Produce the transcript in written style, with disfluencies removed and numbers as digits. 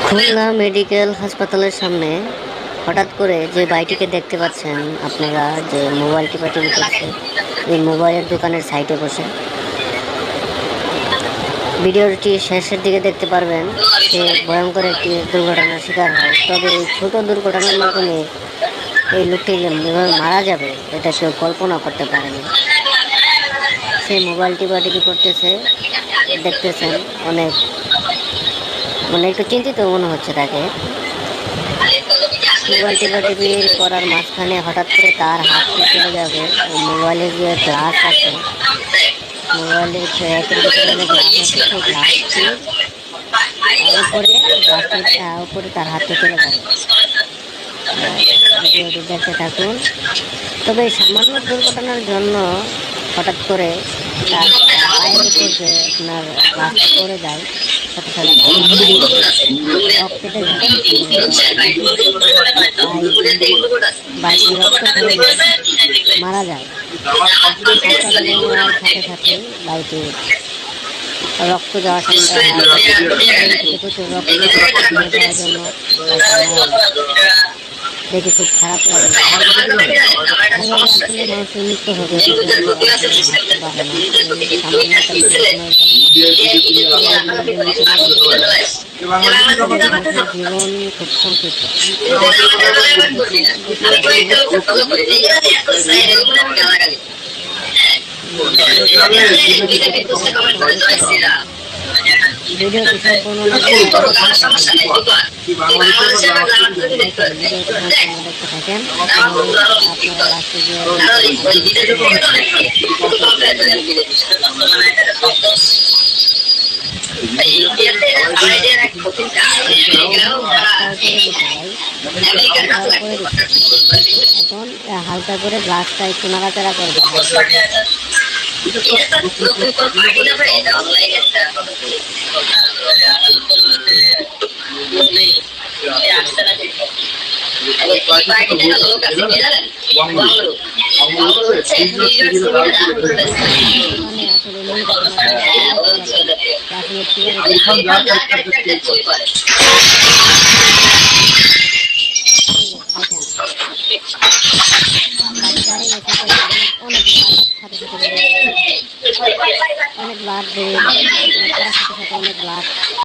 Khulna medical হাসপাতালের সামনে হঠাৎ করে যে ভাইটিকে দেখতে পাচ্ছেন আপনারা, যে মোবাইল টিপাটিপি করছে এই মোবাইলের দোকানের সাইডে বসে, ভিডিওটি শেষের দিকে দেখতে পারবেন সে ভয়ঙ্কর একটি দুর্ঘটনার শিকার হয়। তবে এই ছোট দুর্ঘটনার মাধ্যমে এই লোকটি যে মারা যাবে এটা কেউ কল্পনা করতে পারেনি। সে মোবাইল টিপাটিপি করতেছে, দেখতেছেন অনেক একটু চিন্তিত মনে হচ্ছে তাকে। মোবাইল টিপাটিপি করার মাঝখানে হঠাৎ করে তার হাতটি চলে যাবে মোবাইলের যে গ্লাস আছে, মোবাইলের ট্র্যাকের ভিতরে গ্লাস আছে, সেই গ্লাসটির উপরে তার হাতটি চলে যাবে। ভিডিওটি দেখতে থাকুন। তবে এই সামান্য দুর্ঘটনার জন্য হঠাৎ করে তার পায়ের উপর যে আপনার গ্লাসটা পড়ে যায়, সাথে সাথে বাইক রক্ত মারা যায়। সাথে সাথে বাইকে রক্ত যাওয়ার প্রচুর রক্ত যাওয়ার জন্য দেখে খুব খারাপ লাগে। মানুষের মৃত্যু হবে জীবন খুব সংক্ষিপ্ত। ভিডিওটি সম্পূর্ণ দেখতে থাকেন। আপনারা লাস্টে গিয়ে এখন হালকা করে গ্লাসটা একটু নাড়াচাড়া করবে। অনেক ব্লাড বেরিয়ে